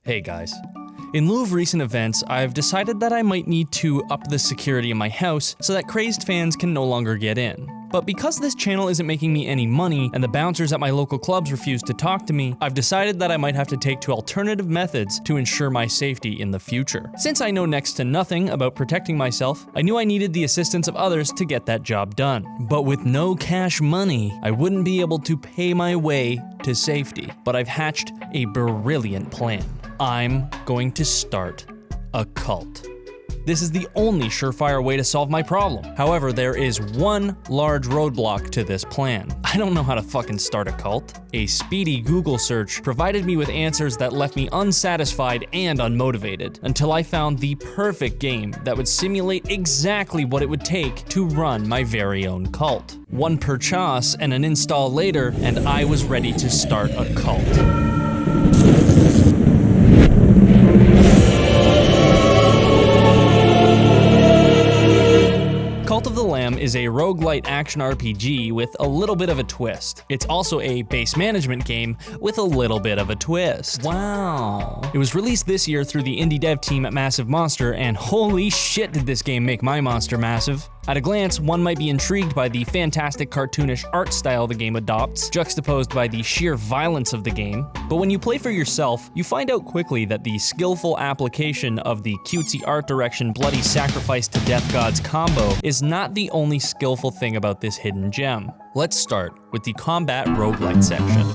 Hey guys. In lieu of recent events, I've decided that I might need to up the security in my house so that crazed fans can no longer get in. But because this channel isn't making me any money and the bouncers at my local clubs refuse to talk to me, I've decided that I might have to take to alternative methods to ensure my safety in the future. Since I know next to nothing about protecting myself, I knew I needed the assistance of others to get that job done. But with no cash money, I wouldn't be able to pay my way to safety. But I've hatched a brilliant plan. I'm going to start a cult. This is the only surefire way to solve my problem. However, there is one large roadblock to this plan. I don't know how to fucking start a cult. A speedy Google search provided me with answers that left me unsatisfied and unmotivated, until I found the perfect game that would simulate exactly what it would take to run my very own cult. One purchase and an install later, and I was ready to start a cult. Cult of the Lamb is a roguelite action RPG with a little bit of a twist. It's also a base management game with a little bit of a twist. Wow. It was released this year through the indie dev team at Massive Monster, and holy shit did this game make my monster massive. At a glance, one might be intrigued by the fantastic cartoonish art style the game adopts, juxtaposed by the sheer violence of the game. But when you play for yourself, you find out quickly that the skillful application of the cutesy art direction bloody sacrifice to death gods combo is not the only skillful thing about this hidden gem. Let's start with the combat roguelite section.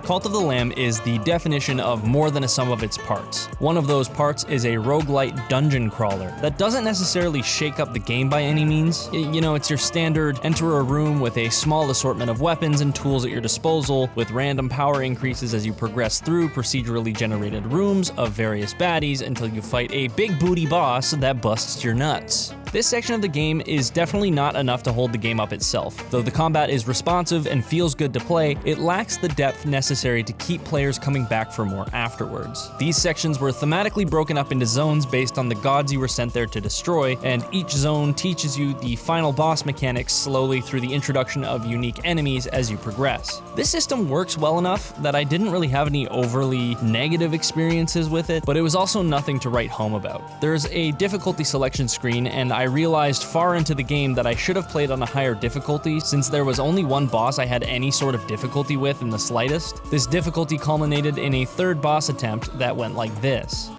Cult of the Lamb is the definition of more than a sum of its parts. One of those parts is a roguelite dungeon crawler that doesn't necessarily shake up the game by any means. You know, it's your standard enter a room with a small assortment of weapons and tools at your disposal, with random power increases as you progress through procedurally generated rooms of various baddies until you fight a big booty boss that busts your nuts. This section of the game is definitely not enough to hold the game up itself. Though the combat is responsive and feels good to play, it lacks the depth necessary to keep players coming back for more afterwards. These sections were thematically broken up into zones based on the gods you were sent there to destroy, and each zone teaches you the final boss mechanics slowly through the introduction of unique enemies as you progress. This system works well enough that I didn't really have any overly negative experiences with it, but it was also nothing to write home about. There's a difficulty selection screen, and I realized far into the game that I should have played on a higher difficulty, since there was only one boss I had any sort of difficulty with in the slightest. This difficulty culminated in a third boss attempt that went like this.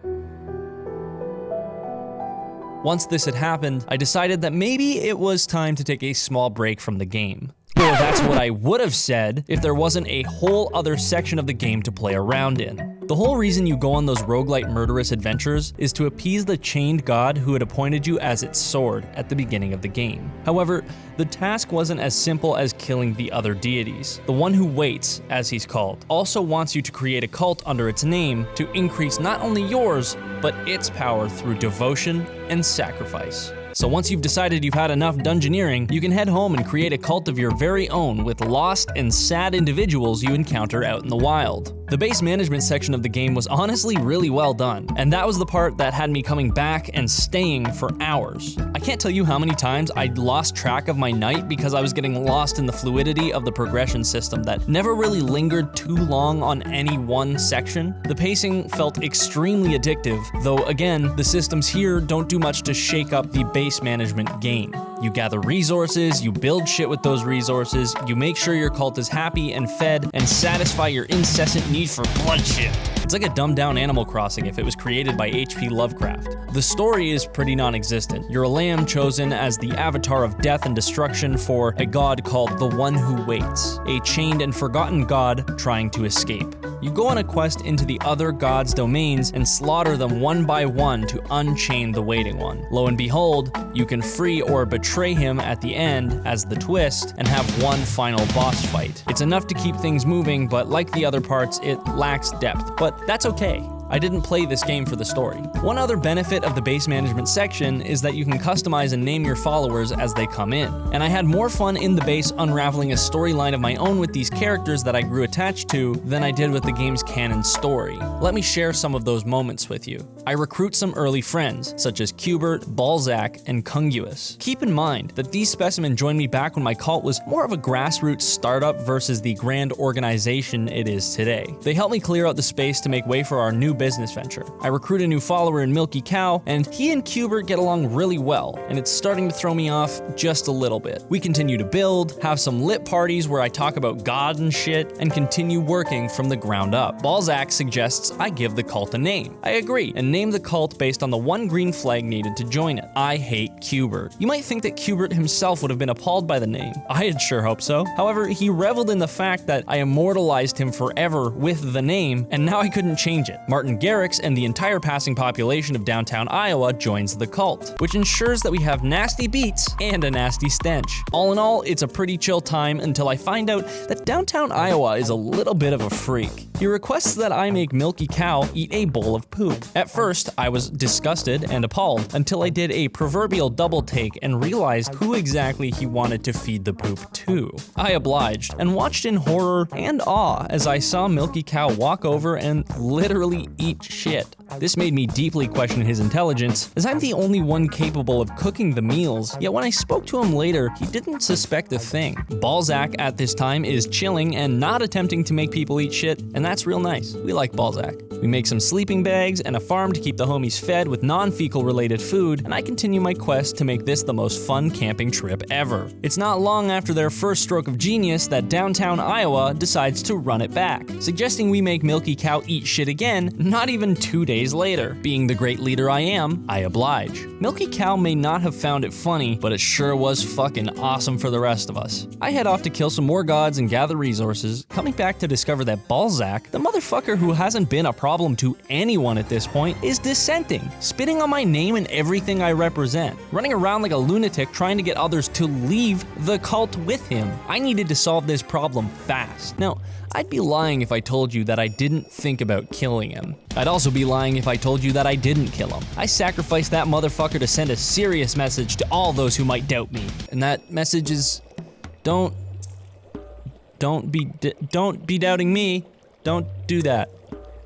Once this had happened, I decided that maybe it was time to take a small break from the game. Or that's what I would have said if there wasn't a whole other section of the game to play around in. The whole reason you go on those roguelite murderous adventures is to appease the chained god who had appointed you as its sword at the beginning of the game. However, the task wasn't as simple as killing the other deities. The one who waits, as he's called, also wants you to create a cult under its name to increase not only yours, but its power through devotion and sacrifice. So once you've decided you've had enough dungeoneering, you can head home and create a cult of your very own with lost and sad individuals you encounter out in the wild. The base management section of the game was honestly really well done, and that was the part that had me coming back and staying for hours. I can't tell you how many times I lost track of my night because I was getting lost in the fluidity of the progression system that never really lingered too long on any one section. The pacing felt extremely addictive, though again, the systems here don't do much to shake up the base management game. You gather resources, you build shit with those resources, you make sure your cult is happy and fed, and satisfy your incessant need for bloodshed. It's like a dumbed-down Animal Crossing if it was created by H.P. Lovecraft. The story is pretty non-existent. You're a lamb chosen as the avatar of death and destruction for a god called the One Who Waits, a chained and forgotten god trying to escape. You go on a quest into the other gods' domains and slaughter them one by one to unchain the waiting one. Lo and behold, you can free or betray him at the end as the twist and have one final boss fight. It's enough to keep things moving, but like the other parts, it lacks depth, but that's okay. I didn't play this game for the story. One other benefit of the base management section is that you can customize and name your followers as they come in. And I had more fun in the base unraveling a storyline of my own with these characters that I grew attached to than I did with the game's canon story. Let me share some of those moments with you. I recruit some early friends, such as Cubert, Balzac, and Cunguus. Keep in mind that these specimens joined me back when my cult was more of a grassroots startup versus the grand organization it is today. They helped me clear out the space to make way for our new business venture. I recruit a new follower in Milky Cow, and he and Cubert get along really well, and it's starting to throw me off just a little bit. We continue to build, have some lit parties where I talk about God and shit, and continue working from the ground up. Balzac suggests I give the cult a name. I agree, and name the cult based on the one green flag needed to join it. I hate Cubert. You might think that Cubert himself would have been appalled by the name. I had sure hoped so. However, he reveled in the fact that I immortalized him forever with the name, and now I couldn't change it. Martin Garrix and the entire passing population of downtown Iowa joins the cult, which ensures that we have nasty beats and a nasty stench. All in all, it's a pretty chill time until I find out that downtown Iowa is a little bit of a freak. He requests that I make Milky Cow eat a bowl of poop. At first, I was disgusted and appalled until I did a proverbial double take and realized who exactly he wanted to feed the poop to. I obliged and watched in horror and awe as I saw Milky Cow walk over and literally eat shit. This made me deeply question his intelligence, as I'm the only one capable of cooking the meals, yet when I spoke to him later, he didn't suspect a thing. Balzac at this time is chilling and not attempting to make people eat shit, and that's real nice. We like Balzac. We make some sleeping bags and a farm to keep the homies fed with non-fecal related food, and I continue my quest to make this the most fun camping trip ever. It's not long after their first stroke of genius that downtown Iowa decides to run it back, suggesting we make Milky Cow eat shit again, not even 2 days later. Being the great leader I am, I oblige. Milky Cow may not have found it funny, but it sure was fucking awesome for the rest of us. I head off to kill some more gods and gather resources, coming back to discover that Balzac, the motherfucker who hasn't been a problem to anyone at this point, is dissenting, spitting on my name and everything I represent, running around like a lunatic trying to get others to leave the cult with him. I needed to solve this problem fast. Now, I'd be lying if I told you that I didn't think about killing him. I'd also be lying if I told you that I didn't kill him. I sacrificed that motherfucker to send a serious message to all those who might doubt me. And that message is, don't be doubting me. Don't do that.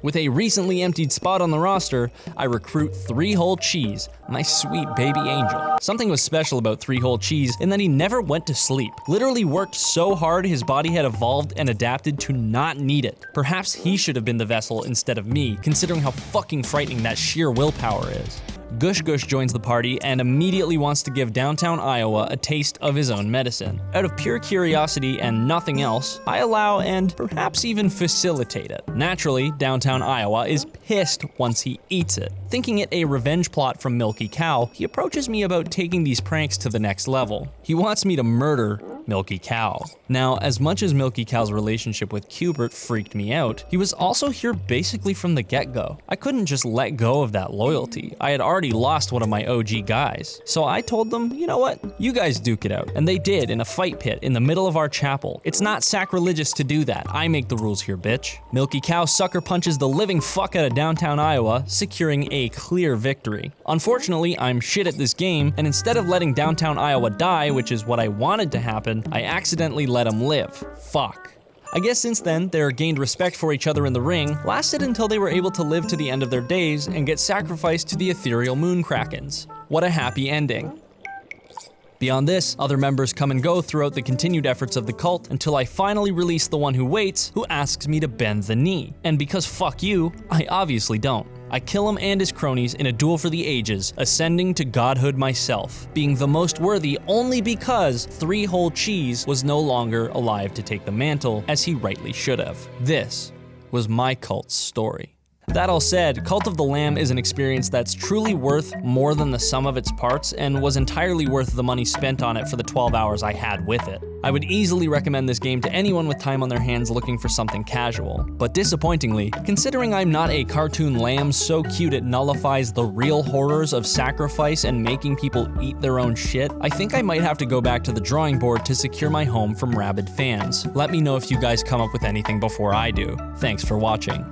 With a recently emptied spot on the roster, I recruit 3-Hole Cheese, my sweet baby angel. Something was special about 3-Hole Cheese in that he never went to sleep. Literally worked so hard his body had evolved and adapted to not need it. Perhaps he should have been the vessel instead of me, considering how fucking frightening that sheer willpower is. Gush Gush joins the party and immediately wants to give downtown Iowa a taste of his own medicine. Out of pure curiosity and nothing else, I allow and perhaps even facilitate it. Naturally, downtown Iowa is pissed once he eats it. Thinking it a revenge plot from Milky Cow, he approaches me about taking these pranks to the next level. He wants me to murder Milky Cow. Now, as much as Milky Cow's relationship with Cubert freaked me out, he was also here basically from the get-go. I couldn't just let go of that loyalty. I had already lost one of my OG guys. So I told them, you know what? You guys duke it out. And they did in a fight pit in the middle of our chapel. It's not sacrilegious to do that. I make the rules here, bitch. Milky Cow sucker punches the living fuck out of downtown Iowa, securing a clear victory. Unfortunately, I'm shit at this game, and instead of letting downtown Iowa die, which is what I wanted to happen, I accidentally let him live. Fuck. I guess since then, their gained respect for each other in the ring lasted until they were able to live to the end of their days and get sacrificed to the ethereal moon krakens. What a happy ending. Beyond this, other members come and go throughout the continued efforts of the cult until I finally release the one who waits, who asks me to bend the knee. And because fuck you, I obviously don't. I kill him and his cronies in a duel for the ages, ascending to godhood myself, being the most worthy only because 3-Hole Cheese was no longer alive to take the mantle, as he rightly should have. This was my cult's story. That all said, Cult of the Lamb is an experience that's truly worth more than the sum of its parts and was entirely worth the money spent on it for the 12 hours I had with it. I would easily recommend this game to anyone with time on their hands looking for something casual. But disappointingly, considering I'm not a cartoon lamb so cute it nullifies the real horrors of sacrifice and making people eat their own shit, I think I might have to go back to the drawing board to secure my home from rabid fans. Let me know if you guys come up with anything before I do. Thanks for watching.